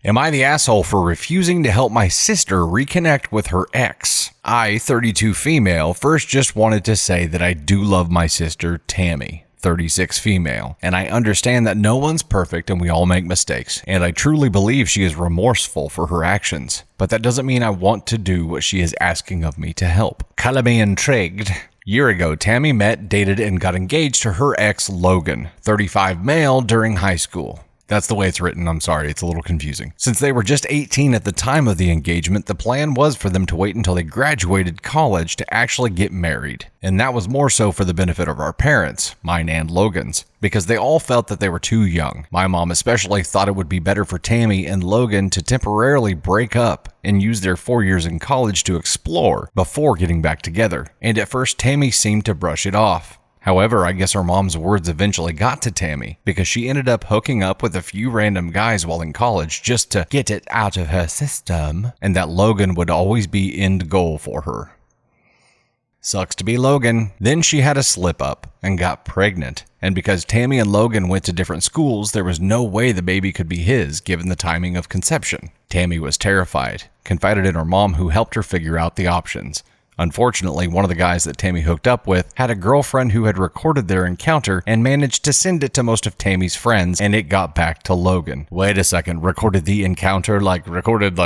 Am I the asshole for refusing to help my sister reconnect with her ex? I, 32 female, first just wanted to say that I do love my sister, Tammy, 36 female, and I understand that no one's perfect and we all make mistakes, and I truly believe she is remorseful for her actions. But that doesn't mean I want to do what she is asking of me to help. Color me intrigued. Year ago, Tammy met, dated, and got engaged to her ex, Logan, 35 male, during high school. That's the way it's written. I'm sorry, it's a little confusing. Since they were just 18 at the time of the engagement, the plan was for them to wait until they graduated college to actually get married. And that was more so for the benefit of our parents, mine and Logan's, because they all felt that they were too young. My mom especially thought it would be better for Tammy and Logan to temporarily break up and use their 4 years in college to explore before getting back together. And at first, Tammy seemed to brush it off. However, I guess her mom's words eventually got to Tammy because she ended up hooking up with a few random guys while in college just to get it out of her system, and that Logan would always be end goal for her. Sucks to be Logan. Then she had a slip up and got pregnant. And because Tammy and Logan went to different schools, there was no way the baby could be his given the timing of conception. Tammy was terrified, confided in her mom who helped her figure out the options. Unfortunately, one of the guys that Tammy hooked up with had a girlfriend who had recorded their encounter and managed to send it to most of Tammy's friends, and it got back to Logan. Wait a second, recorded the encounter? Recorded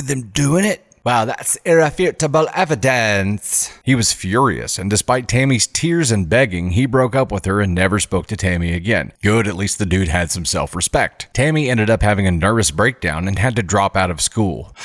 them doing it? Wow, that's irrefutable evidence. He was furious, and despite Tammy's tears and begging, he broke up with her and never spoke to Tammy again. Good, at least the dude had some self-respect. Tammy ended up having a nervous breakdown and had to drop out of school.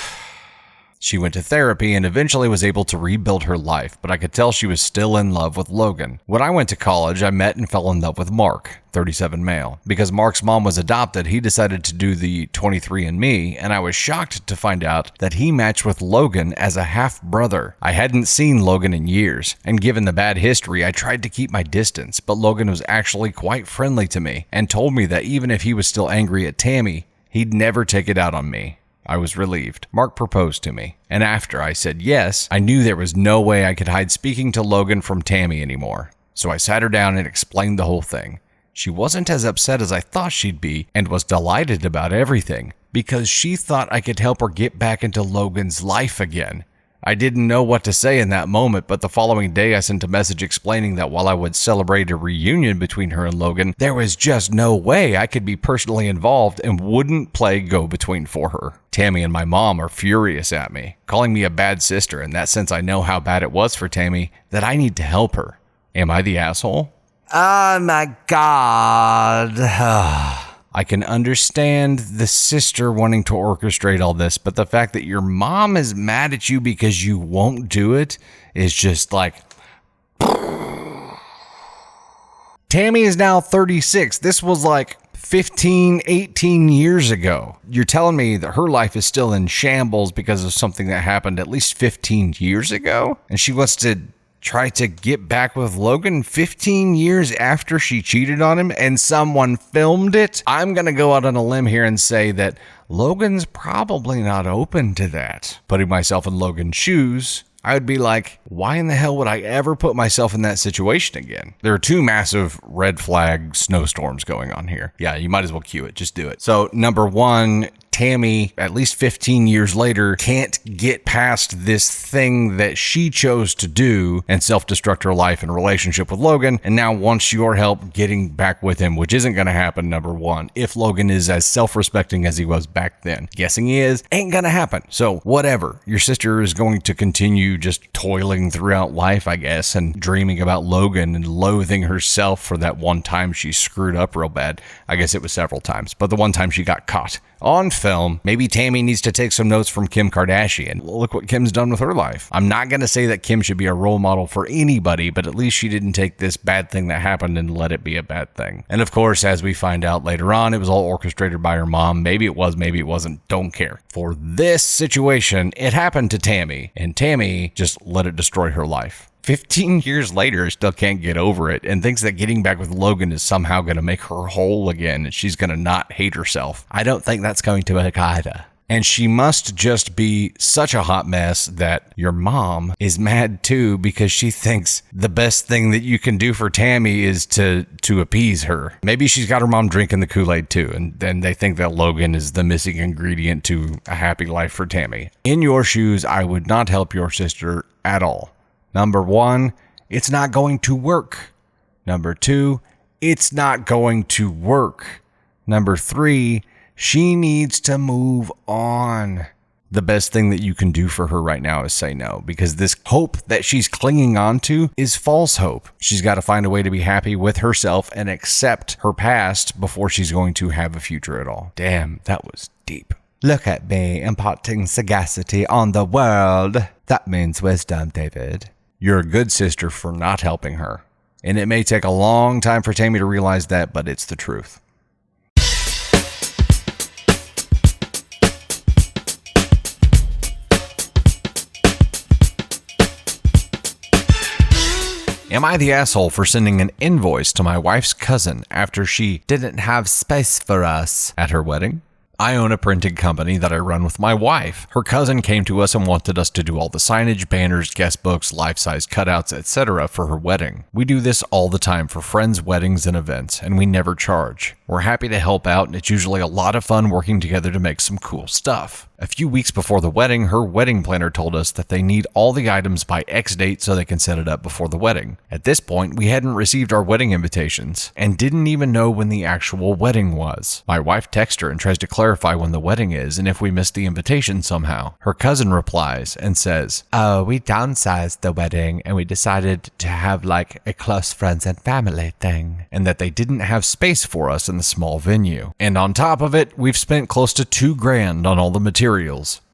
She went to therapy and eventually was able to rebuild her life, but I could tell she was still in love with Logan. When I went to college, I met and fell in love with Mark, 37 male. Because Mark's mom was adopted, he decided to do the 23andMe, and I was shocked to find out that he matched with Logan as a half-brother. I hadn't seen Logan in years, and given the bad history, I tried to keep my distance, but Logan was actually quite friendly to me, and told me that even if he was still angry at Tammy, he'd never take it out on me. I was relieved. Mark proposed to me, and after I said yes, I knew there was no way I could hide speaking to Logan from Tammy anymore. So I sat her down and explained the whole thing. She wasn't as upset as I thought she'd be and was delighted about everything because she thought I could help her get back into Logan's life again. I didn't know what to say in that moment, but the following day I sent a message explaining that while I would celebrate a reunion between her and Logan, there was just no way I could be personally involved and wouldn't play go-between for her. Tammy and my mom are furious at me, calling me a bad sister. In that sense, I know how bad it was for Tammy, that I need to help her. Am I the asshole? Oh my God. I can understand the sister wanting to orchestrate all this, but the fact that your mom is mad at you because you won't do it is just like... Tammy is now 36. This was like 15, 18 years ago. You're telling me that her life is still in shambles because of something that happened at least 15 years ago? And she wants to try to get back with Logan 15 years after she cheated on him and someone filmed it? I'm going to go out on a limb here and say that Logan's probably not open to that. Putting myself in Logan's shoes, I would be like, why in the hell would I ever put myself in that situation again? There are two massive red flag snowstorms going on here. Yeah, you might as well cue it. Just do it. So number one, Tammy, at least 15 years later, can't get past this thing that she chose to do and self-destruct her life and relationship with Logan, and now wants your help getting back with him, which isn't going to happen, number one, if Logan is as self-respecting as he was back then. Guessing he is, ain't going to happen. So whatever. Your sister is going to continue just toiling throughout life, I guess, and dreaming about Logan and loathing herself for that one time she screwed up real bad. I guess it was several times, but the one time she got caught on film. Maybe Tammy needs to take some notes from Kim Kardashian. Look what Kim's done with her life. I'm not going to say that Kim should be a role model for anybody, but at least she didn't take this bad thing that happened and let it be a bad thing. And of course, as we find out later on, it was all orchestrated by her mom. Maybe it was, maybe it wasn't. Don't care. For this situation, it happened to Tammy, and Tammy just let it destroy her life. 15 years later, still can't get over it and thinks that getting back with Logan is somehow going to make her whole again and she's going to not hate herself. I don't think that's going to make AITA. And she must just be such a hot mess that your mom is mad too because she thinks the best thing that you can do for Tammy is to appease her. Maybe she's got her mom drinking the Kool-Aid too, and then they think that Logan is the missing ingredient to a happy life for Tammy. In your shoes, I would not help your sister at all. Number 1, it's not going to work. Number 2, it's not going to work. Number 3, she needs to move on. The best thing that you can do for her right now is say no, because this hope that she's clinging on to is false hope. She's got to find a way to be happy with herself and accept her past before she's going to have a future at all. Damn, that was deep. Look at me imparting sagacity on the world. That means wisdom, David. You're a good sister for not helping her. And it may take a long time for Tammy to realize that, but it's the truth. Am I the asshole for sending an invoice to my wife's cousin after she didn't have space for us at her wedding? I own a printing company that I run with my wife. Her cousin came to us and wanted us to do all the signage, banners, guest books, life-size cutouts, etc. for her wedding. We do this all the time for friends' weddings and events, and we never charge. We're happy to help out, and it's usually a lot of fun working together to make some cool stuff. A few weeks before the wedding, her wedding planner told us that they need all the items by X date so they can set it up before the wedding. At this point, we hadn't received our wedding invitations and didn't even know when the actual wedding was. My wife texts her and tries to clarify when the wedding is and if we missed the invitation somehow. Her cousin replies and says, "Oh, we downsized the wedding and we decided to have like a close friends and family thing, and that they didn't have space for us in the small venue. And on top of it, we've spent close to $2,000 on all the materials."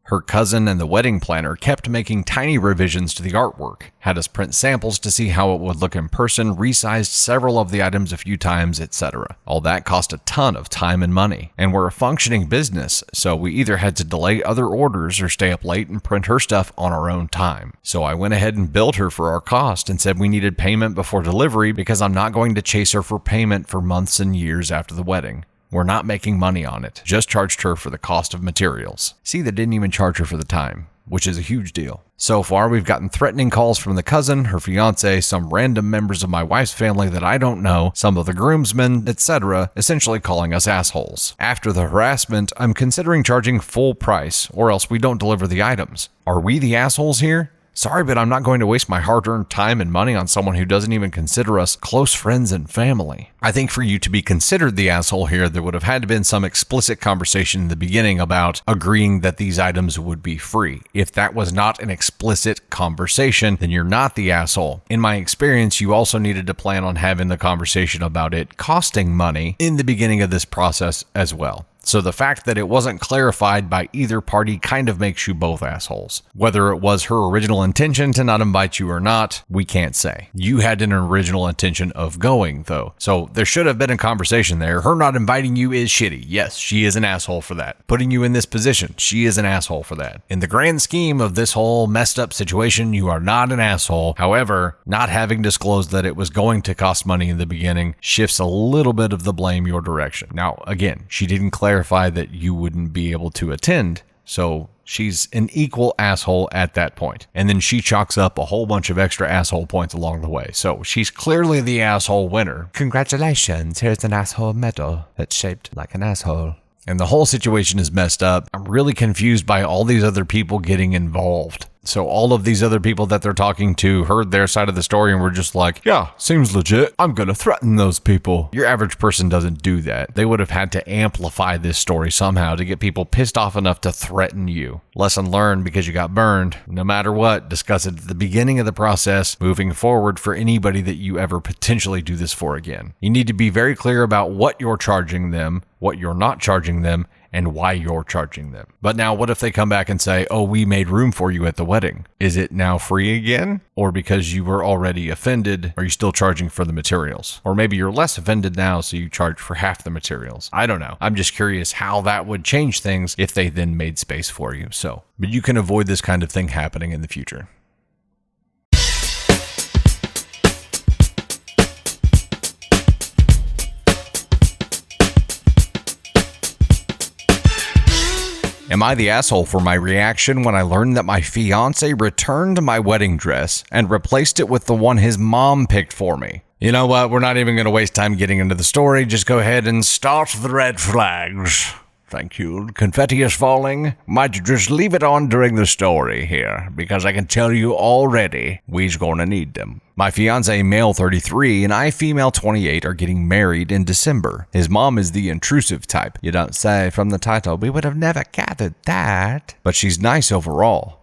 Her cousin and the wedding planner kept making tiny revisions to the artwork, had us print samples to see how it would look in person, resized several of the items a few times, etc. All that cost a ton of time and money. And we're a functioning business, so we either had to delay other orders or stay up late and print her stuff on our own time. So I went ahead and billed her for our cost and said we needed payment before delivery because I'm not going to chase her for payment for months and years after the wedding. We're not making money on it, just charged her for the cost of materials. See, they didn't even charge her for the time, which is a huge deal. So far, we've gotten threatening calls from the cousin, her fiance, some random members of my wife's family that I don't know, some of the groomsmen, etc., essentially calling us assholes. After the harassment, I'm considering charging full price, or else we don't deliver the items. Are we the assholes here? Sorry, but I'm not going to waste my hard-earned time and money on someone who doesn't even consider us close friends and family. I think for you to be considered the asshole here, there would have had to been some explicit conversation in the beginning about agreeing that these items would be free. If that was not an explicit conversation, then you're not the asshole. In my experience, you also needed to plan on having the conversation about it costing money in the beginning of this process as well. So the fact that it wasn't clarified by either party kind of makes you both assholes. Whether it was her original intention to not invite you or not, we can't say. You had an original intention of going, though. So there should have been a conversation there. Her not inviting you is shitty. Yes, she is an asshole for that. Putting you in this position, she is an asshole for that. In the grand scheme of this whole messed up situation, you are not an asshole. However, not having disclosed that it was going to cost money in the beginning shifts a little bit of the blame your direction. Now, again, she didn't clarify that you wouldn't be able to attend, so she's an equal asshole at that point. And then she chalks up a whole bunch of extra asshole points along the way. So she's clearly the asshole winner. Congratulations, here's an asshole medal that's shaped like an asshole. And the whole situation is messed up. I'm really confused by all these other people getting involved. So all of these other people that they're talking to heard their side of the story and were just like, yeah, seems legit. I'm going to threaten those people. Your average person doesn't do that. They would have had to amplify this story somehow to get people pissed off enough to threaten you. Lesson learned because you got burned. No matter what, discuss it at the beginning of the process, moving forward for anybody that you ever potentially do this for again. You need to be very clear about what you're charging them, what you're not charging them, and why you're charging them. But now what if they come back and say, oh, we made room for you at the wedding? Is it now free again? Or because you were already offended, are you still charging for the materials? Or maybe you're less offended now, so you charge for half the materials. I don't know. I'm just curious how that would change things if they then made space for you. But you can avoid this kind of thing happening in the future. Am I the asshole for my reaction when I learned that my fiance returned my wedding dress and replaced it with the one his mom picked for me? You know what? We're not even going to waste time getting into the story. Just go ahead and start the red flags. Thank you. Confetti is falling. Might you just leave it on during the story here, because I can tell you already, we's gonna need them. My fiance, male 33, and I, female 28, are getting married in December. His mom is the intrusive type. You don't say from the title, we would have never gathered that. But she's nice overall.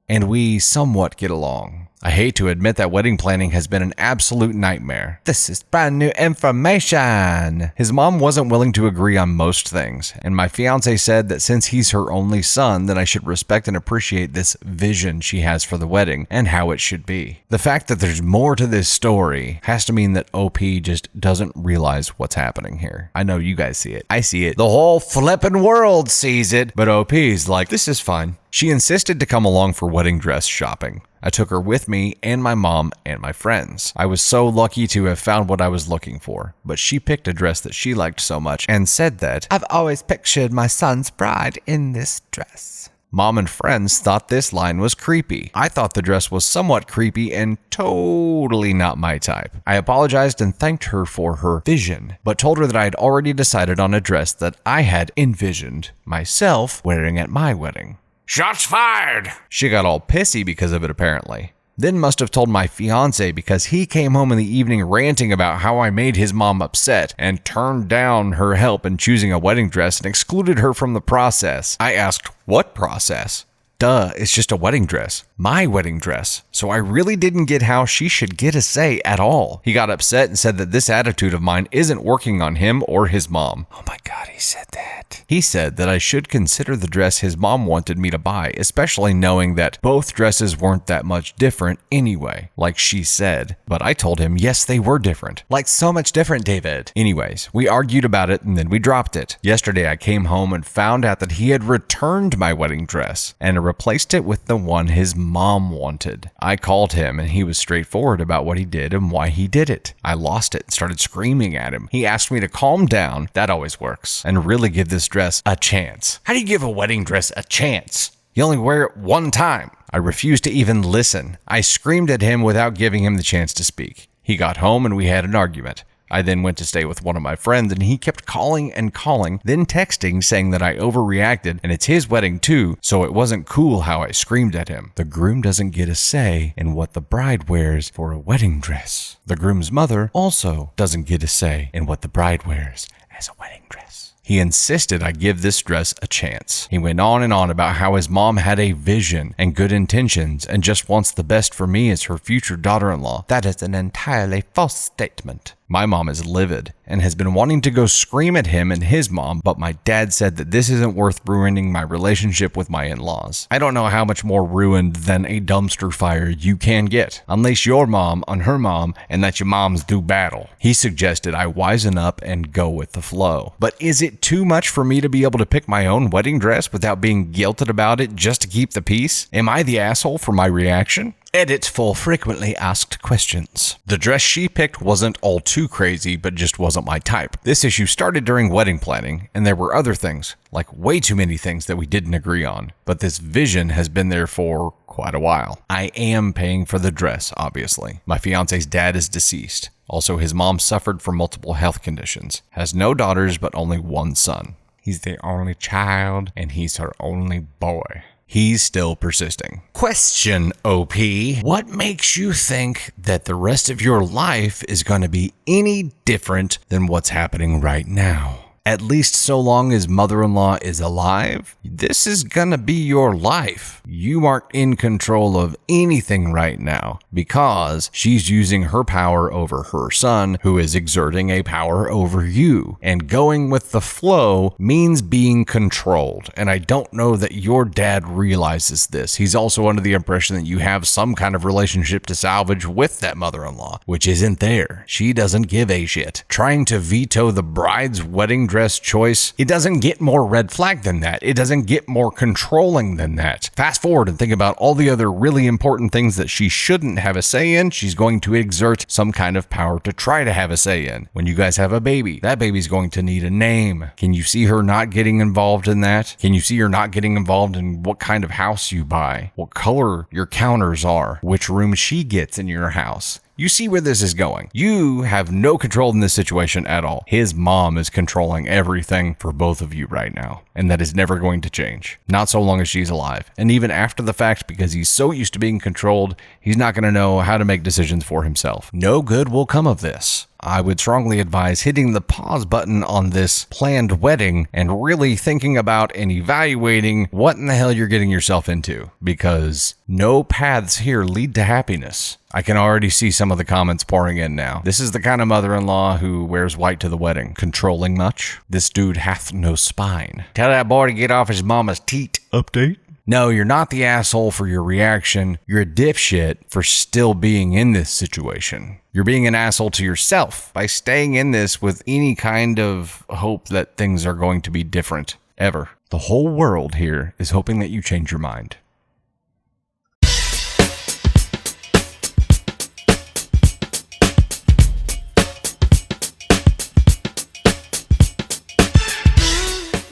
And we somewhat get along. I hate to admit that wedding planning has been an absolute nightmare. This is brand new information. His mom wasn't willing to agree on most things, and my fiance said that since he's her only son, then I should respect and appreciate this vision she has for the wedding and how it should be. The fact that there's more to this story has to mean that OP just doesn't realize what's happening here. I know you guys see it. I see it. The whole flippin' world sees it, but OP's like, this is fine. She insisted to come along for wedding dress shopping. I took her with me and my mom and my friends. I was so lucky to have found what I was looking for, but she picked a dress that she liked so much and said that, I've always pictured my son's bride in this dress. Mom and friends thought this line was creepy. I thought the dress was somewhat creepy and totally not my type. I apologized and thanked her for her vision, but told her that I had already decided on a dress that I had envisioned myself wearing at my wedding. Shots fired! She got all pissy because of it apparently. Then must have told my fiance because he came home in the evening ranting about how I made his mom upset and turned down her help in choosing a wedding dress and excluded her from the process. I asked, what process? Duh, it's just a wedding dress. My wedding dress. So I really didn't get how she should get a say at all. He got upset and said that this attitude of mine isn't working on him or his mom. Oh my God, he said that. He said that I should consider the dress his mom wanted me to buy, especially knowing that both dresses weren't that much different anyway, like she said. But I told him, yes, they were different. Like so much different, David. Anyways, we argued about it and then we dropped it. Yesterday I came home and found out that he had returned my wedding dress and replaced it with the one his mom wanted. I called him and he was straightforward about what he did and why he did it. I lost it and started screaming at him. He asked me to calm down, that always works, and really give this dress a chance. How do you give a wedding dress a chance? You only wear it one time. I refused to even listen. I screamed at him without giving him the chance to speak. He got home and we had an argument. I then went to stay with one of my friends and he kept calling and calling, then texting saying that I overreacted and it's his wedding too, so it wasn't cool how I screamed at him. The groom doesn't get a say in what the bride wears for a wedding dress. The groom's mother also doesn't get a say in what the bride wears as a wedding dress. He insisted I give this dress a chance. He went on and on about how his mom had a vision and good intentions and just wants the best for me as her future daughter-in-law. That is an entirely false statement. My mom is livid and has been wanting to go scream at him and his mom, but my dad said that this isn't worth ruining my relationship with my in-laws. I don't know how much more ruined than a dumpster fire you can get. Unleash your mom on her mom and let your moms do battle. He suggested I wisen up and go with the flow. But is it too much for me to be able to pick my own wedding dress without being guilted about it just to keep the peace? Am I the asshole for my reaction? Edit for frequently asked questions. The dress she picked wasn't all too crazy, but just wasn't my type. This issue started during wedding planning, and there were other things, like way too many things that we didn't agree on. But this vision has been there for quite a while. I am paying for the dress, obviously. My fiance's dad is deceased. Also, his mom suffered from multiple health conditions. Has no daughters, but only one son. He's the only child, and he's her only boy. He's still persisting. Question, OP. What makes you think that the rest of your life is going to be any different than what's happening right now? At least so long as mother-in-law is alive, this is gonna be your life. You aren't in control of anything right now because she's using her power over her son, who is exerting a power over you. And going with the flow means being controlled. And I don't know that your dad realizes this. He's also under the impression that you have some kind of relationship to salvage with that mother-in-law, which isn't there. She doesn't give a shit. Trying to veto the bride's wedding dress choice, it doesn't get more red flag than that. It doesn't get more controlling than that. Fast forward and think about all the other really important things that she shouldn't have a say in. She's going to exert some kind of power to try to have a say in. When you guys have a baby, that baby's going to need a name. Can you see her not getting involved in that? Can you see her not getting involved in what kind of house you buy, what color your counters are, which room she gets in your house? You see where this is going. You have no control in this situation at all. His mom is controlling everything for both of you right now, and that is never going to change. Not so long as she's alive. And even after the fact, because he's so used to being controlled, he's not going to know how to make decisions for himself. No good will come of this. I would strongly advise hitting the pause button on this planned wedding and really thinking about and evaluating what in the hell you're getting yourself into, because no paths here lead to happiness. I can already see some of the comments pouring in now. This is the kind of mother-in-law who wears white to the wedding. Controlling much? This dude hath no spine. Tell that boy to get off his mama's teat. Update? No, you're not the asshole for your reaction. You're a dipshit for still being in this situation. You're being an asshole to yourself by staying in this with any kind of hope that things are going to be different, ever. The whole world here is hoping that you change your mind.